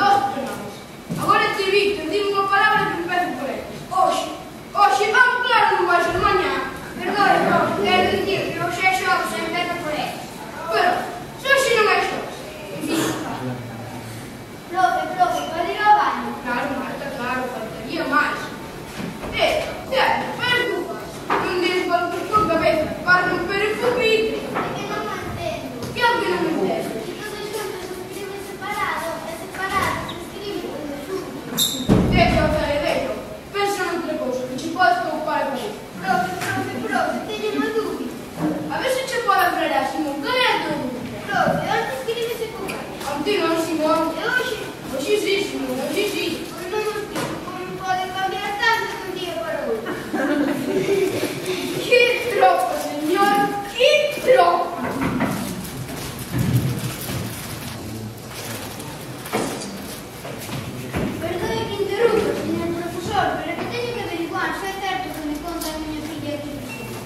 dos penais. Agora ti, Víctor, dime unha palabra que empece por eles. Hoxe, claro, non vai ser mañá. Perdón, profe, quero dicir que hoxe é xoves e empeza por eles. Pero, se hoxe non é xoves. En fin. Profe, pode ir ao baño? Claro, Marta, claro, faltaría máis. Pero tú faz. Non dires voltas por cabeza para romper o pupitre. É que non me entendo. Que é o que non me entendo? Que todos xuntos se escriben separado, e separado se escriben xuntos. Deixa, pensa noutra cousa que che podes preocupar a cabeza. Profe, teño unha dúbida. A ver se che pode aclarar, Simón, cal é a tua dúvida? Profe, onde escríbese con H? Onte non, Simón. E hoxe? Hoxe sí, Simón, hoxe sí. Pois non os digo, como pode cambiar tanto de un día para outro. Que tropa, señor, que tropa. Perdoe que interrumpa, señor profesor, pero que teño que averiguar se é certo que me conta a miña filla aquí presente.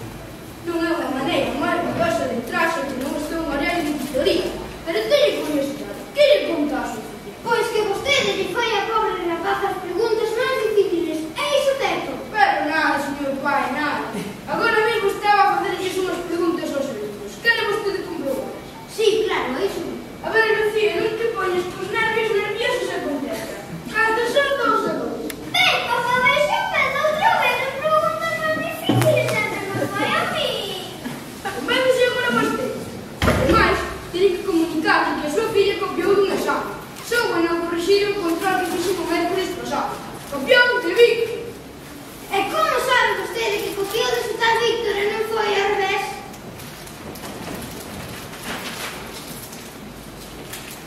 Non é unha maneira maravillosa de entrarse que non estou en horario de auditoría, pero teño curiosidade. Que lle conta a súa filla? Pois que vostede lle fai a pobre rapaza as preguntas máis difíciles. É iso certo? Pero nada, señor pai, nada. Agora mesmo estaba a facerlles unhas preguntas aos alumnos. Quere vostede comprobar? Sí, claro, é iso. A ver, Lucía, non te poñes cos nervios nerviosos e contesta. Cantos son 2 a 2? Ben, papá, vai xe empeza outra vez as preguntas máis difíciles entre nos fai a mí. Véndese agora vostede. Ademais, teño que comunicarle que a súa filla copiou dun exame. Só bueno a corrixir o control que fixo o mércoles pasado. Copiou de Víctor. E como sabe vostede que copiou de su tal Víctor e non foi ao revés?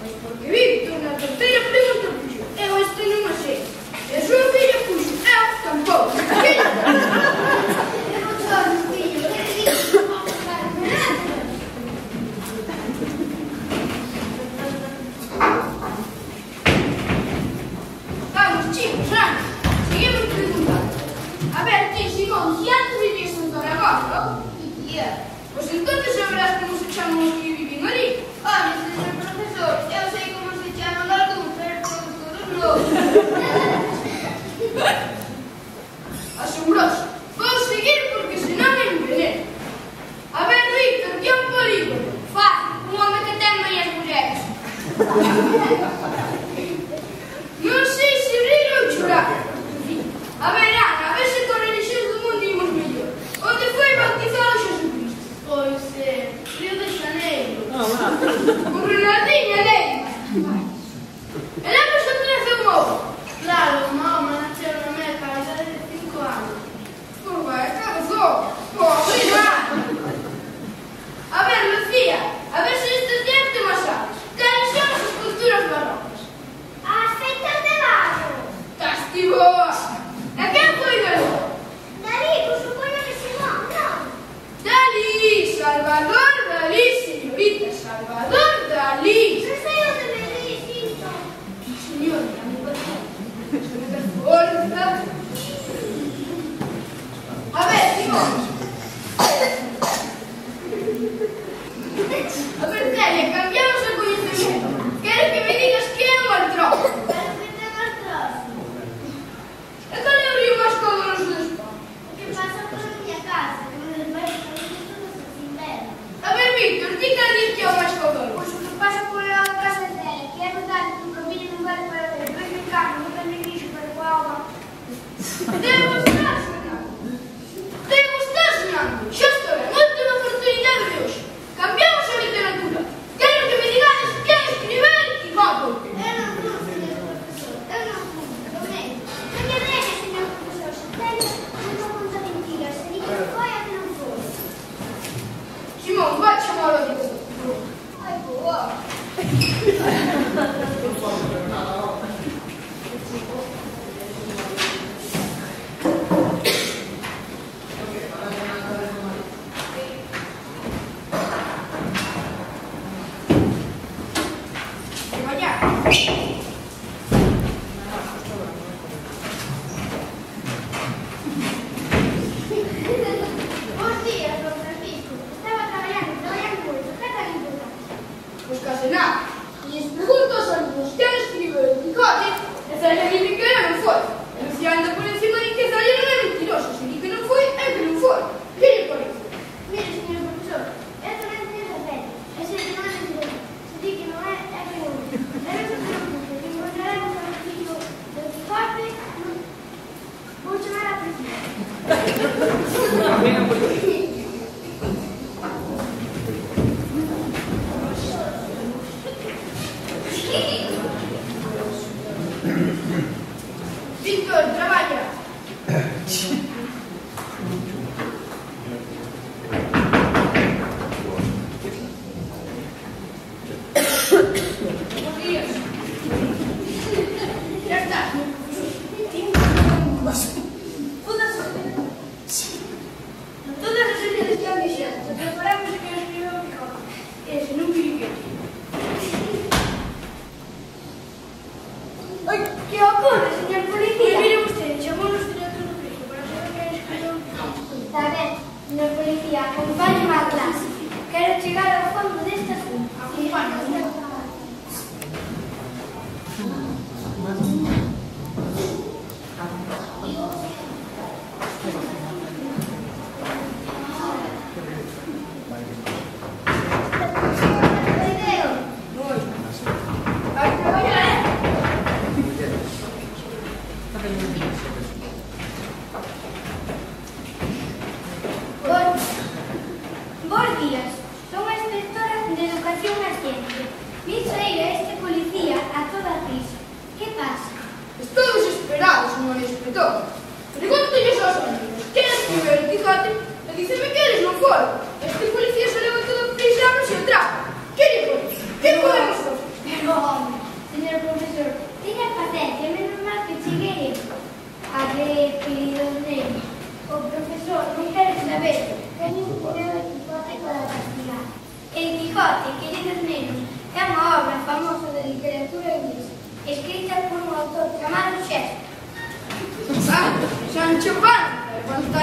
Pois porque Víctor na terceira pregunta puxo eu este non a sei. E a súa filla puxo eu tampouco. É un solo, fillo, que te digo que non vamos a estar esperando. Vamos, chicos, vamos. Seguimos preguntando. A ver, ti, Simón, si antes vivías en Zaragoza, ¿no? Pois entonces sabrás como se chaman os que viven ali. Olha, señor profesor, eu sei como se chaman algúns, pero todos non. Aseguroso. Vou seguir porque senón é enveneno. A ver, Víctor, que é un polígono? Fácil, un home que ten varias mulleres. Non sei se rir ou chorar. A ver, Ana, a ver se con religións do mundo imos mellor. Onde foi bautizado Jesucristo? Pois, Río de Janeiro. Con Ronaldinho Neymar. E lembras onde naceu Mahoma? Claro, Mahoma naceu na Meca a idade de 5 anos. Por vai, cabezou. Obrigado. A ver, Lucía, a ver se este tempo te más sabes. Cales son as esculturas barrocas? As feitas de barro. Casti boa. E quen foi Dalí? Dalí, por supoño que Simón, non? Dalí, Salvador Dalí, señorita, Salvador Dalí. Non sei onde me dixito. Señorita, me parece. Forza. A ver, Simón. A ver, Celia, cambiamos el coñecemento. Quero que me digas que é un artrópodo. Pero que ten artrosis. E cal é o río máis caudaloso de España? O que pasa por a miña casa, que me desmaio con isto todos os invernos. A ver, Víctor, ti cal diz que é o máis caudaloso? Pois o que pasa por a casa dela, que é verdade que o camiño non vale para ver, pois me carro, non ten inicio para o agua. Debo estar sonando. Debo estar sonando. Xa estou en última oportunidade de hoxe. Cambiamos a literatura. Quero que me digades que é escribir e voto. Eu non fumo, señor profesor, eu non fumo, prometo. Non lle deje, señor profesor, se teño, non conta mentiras, se diga que foi a que non foi. Simón, vai chamar a literatura. Ai, boa. Bos días, don Francisco. Estaba traballando moito. Que tan importante? Pois case nada. E Víctor, traballa. Buenos días. Ya está. Todas as señales que han dixado, se preparamos que eu escribo o mejor. Ese non piriquete. Ai, que ocorre, señor policía? Mire usted, chamounos directo do piso para saber que escribiu o mejor. Está ben, señor policía, acompáñeme á clase. Quero chegar ao fondo deste asunto. Acompáñame. Bos días, son a inspectora de Educación e Ciencia. Vin saír a este policía a toda prisa. Que pasa? Estou desesperado, señor inspector. Pregúntolles aos amigos. Quen escribeu o Quijote? E díceme que eles non foron. Este policía se leva todo prisa e abre-se o trapo. Que lle podemos? Que podemos facer? Pero, home, señor profesor, teña paciencia, menos mal que cheguei eu. A ver, queridos nenos, o profesor non quere saber. Teño un cureo de Quijote para castigar. El Quijote, queridos nenos, é unha obra famosa de literatura inglesa, escrita por un autor chamado Shakespeare. Ah, Sancho Panza,